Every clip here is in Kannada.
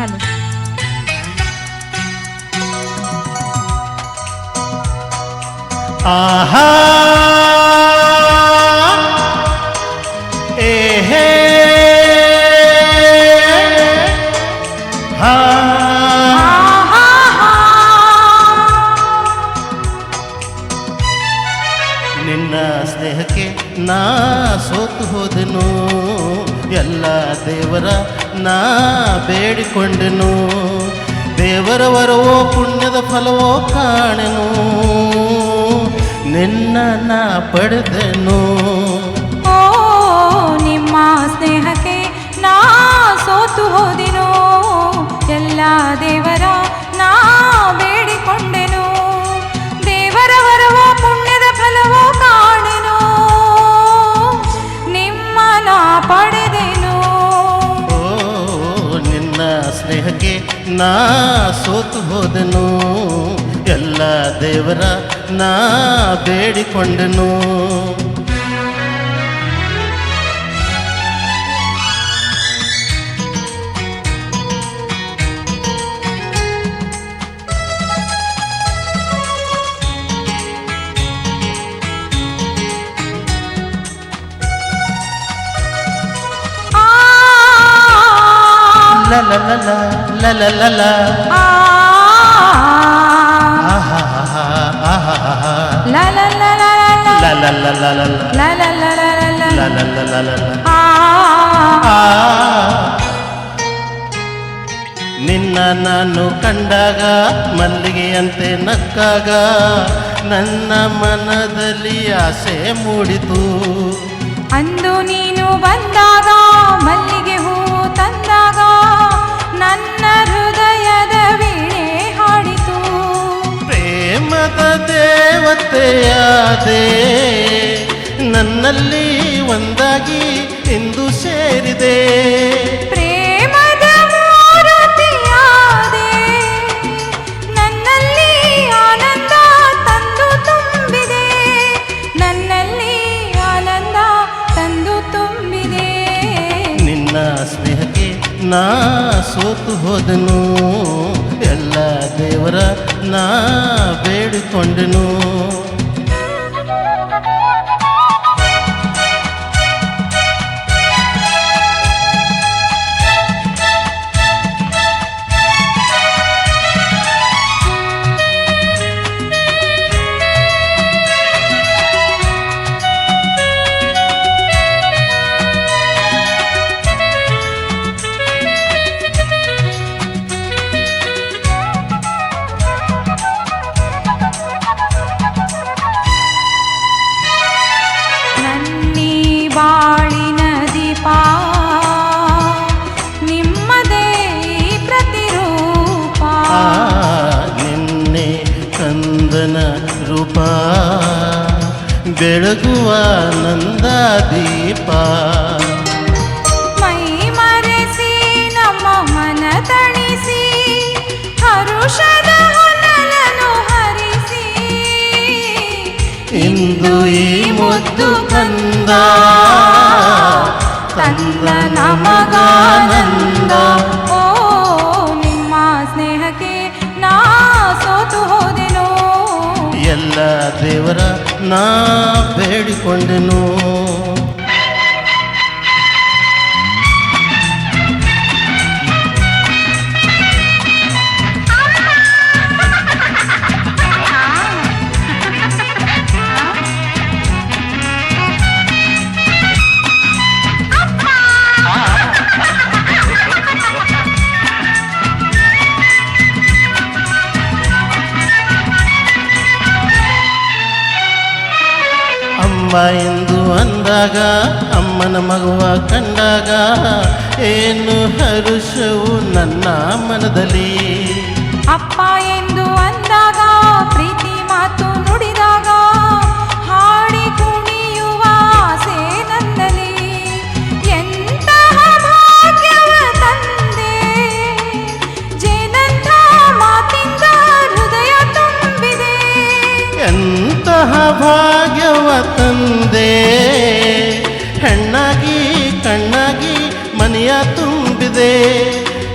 ಹಲೋ. ಆಹಾ ಏಹೇ ಹಾ ನಿನ್ನ ಸ್ನೇಹಕ್ಕೆ ನಾ ಸೋತು ಹೋದೆನು, ಎಲ್ಲ ದೇವರ ನಾ ಬೇಡಿಕೊಂಡೆನು, ದೇವರ ವರವೋ ಪುಣ್ಯದ ಫಲವೋ ಕಾಣೆನು, ನಿನ್ನ ನಾ ಪಡೆದೆನು. ಓ ನಿಮ್ಮ ಸ್ನೇಹಕ್ಕೆ ನಾ ಸೋತು ಹೋದೆನು, ಎಲ್ಲ ದೇವರ ನಾ ಬೇಡಿಕೊಂಡೆನು, ದೇವರ ವರವೋ ಪುಣ್ಯದ ಫಲವೋ ಕಾಣೆನು, ನಿಮ್ಮ ನಾ ಪಡೆದೆನು. ಓ ನಿನ್ನ ಸ್ನೇಹಕ್ಕೆ ನಾ ಸೋತು ಹೋದೆನು, ಎಲ್ಲ ದೇವರ ನಾ ಬೇಡಿಕೊಂಡೆನು. ಲ ಲ ಲ ಲ ಲ ಲ ಲ ನಿನ್ನ ನಾನು ಕಂಡಾಗ ಮಲ್ಲಿಗೆಯಂತೆ ನಕ್ಕಾಗ ನನ್ನ ಮನದಲ್ಲಿ ಆಸೆ ಮೂಡಿತು, ಅಂದು ನೀನು ಬಂದಾಗ ಮಲ್ಲಿಗೆ ಹೂ ತಂದಾಗ ನನ್ನ ಹೃದಯದ ವೀಣೆ ಹಾಡಿತು, ಪ್ರೇಮದ ದೇವತೆಯಾದೆ ನನ್ನಲ್ಲಿ ಒಂದಾಗಿ ಇಂದು ಸೇರಿದೆ, ಪ್ರೇಮದ ಮೂರ್ತಿಯಾದೆ ನನ್ನಲ್ಲಿ ಆನಂದ ತಂದು ತುಂಬಿದೆ, ನನ್ನಲ್ಲಿ ಆನಂದ ತಂದು ತುಂಬಿದೆ. ನಿನ್ನ ಸ್ನೇಹಕ್ಕೆ ನಾ ಸೋತು ಹೋದೆನು, ಎಲ್ಲ ದೇವರ ನಾ ಬೇಡಿಕೊಂಡೆನು. ಬಾಳಿನ ದೀಪ ನಿಮ್ಮದೇ ಪ್ರತಿರೂಪ, ನಿನ್ನೆ ಕಂದನ ರೂಪ ಬೆಳಗುವ ನಂದ ದೀಪ, ಮೈ ಮರೆಸಿ ನಮ್ಮ ಮನ ತಣಿಸಿ ಹರುಷದ ಹೊನಲನ್ನು ಹರಿಸಿ, ಇಂದು ಈ ಮುದ್ದು ಕಂದ ತಂದ ನಮಗಾನಂದ. ಓ ನಿಮ್ಮ ಸ್ನೇಹಕ್ಕೆ ನಾ ಸೋತು ಹೋದೆನು, ಎಲ್ಲ ದೇವರ ನಾ ಬೇಡಿಕೊಂಡೆನು. ಅಮ್ಮ ಎಂದು ಅಂದಾಗ ಅಮ್ಮನ ಮಗುವ ಕಂಡಾಗ ಏನು ಹರುಷವು ನನ್ನ ಮನದಲ್ಲಿ, ಅಪ್ಪ ಎಂದು ಅಂದಾಗ ಪ್ರೀತಿ ಮಾತು ನುಡಿದಾಗ ಹಾಡಿ ಕುಣಿಯುವ ಆಸೆ ನನ್ನಲ್ಲಿ, ಎಂತಹ ಭಾಗ್ಯವ ತಂದೆ ಜೇನಂತ ಮಾತಿಂದ ಹೃದಯ ತುಂಬಿದೆ, ಎಂತಹ ಭಾಗ್ಯವ ತಂದೆ ಹೆಣ್ಣಾಗಿ ಕಣ್ಣಾಗಿ ಮನೆಯ ತುಂಬಿದೆ,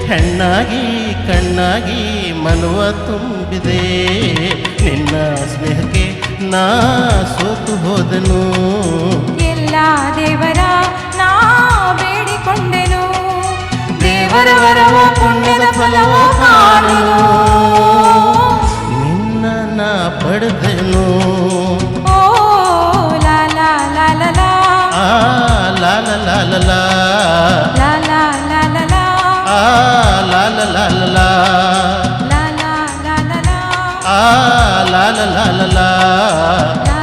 ಹೆಣ್ಣಾಗಿ ಕಣ್ಣಾಗಿ ಮನುವ ತುಂಬಿದೆ ನಿನ್ನ ಸ್ನೇಹಕ್ಕೆ ನಾ ಸೋತು ಹೋದನು ಎಲ್ಲ ದೇವರ ನಾ ಬೇಡಿಕೊಂಡೆನು ದೇವರ ವರವ ಪುಣ್ಯದ ಫಲವ ಕಾಣೆನು ನಿನ್ನ ನಾ ಪಡೆದೆನು ಓ ಲಾ ಲಾ ಲಾ ಲಾ ಲಾ ಆ ಲಾ ಲಾ ಲಾ ಲಾ ಲಾ ಲಾ ಲಾ ಲಾ ಲಾ ಲಾ ಆ ಲಾ ಲಾ ಲಾ ಲಾ ಲಾ ಲಾ ಲಾ ಲಾ ಲಾ ಲಾ ಆ ಲಾ ಲಾ ಲಾ ಲಾ ಲಾ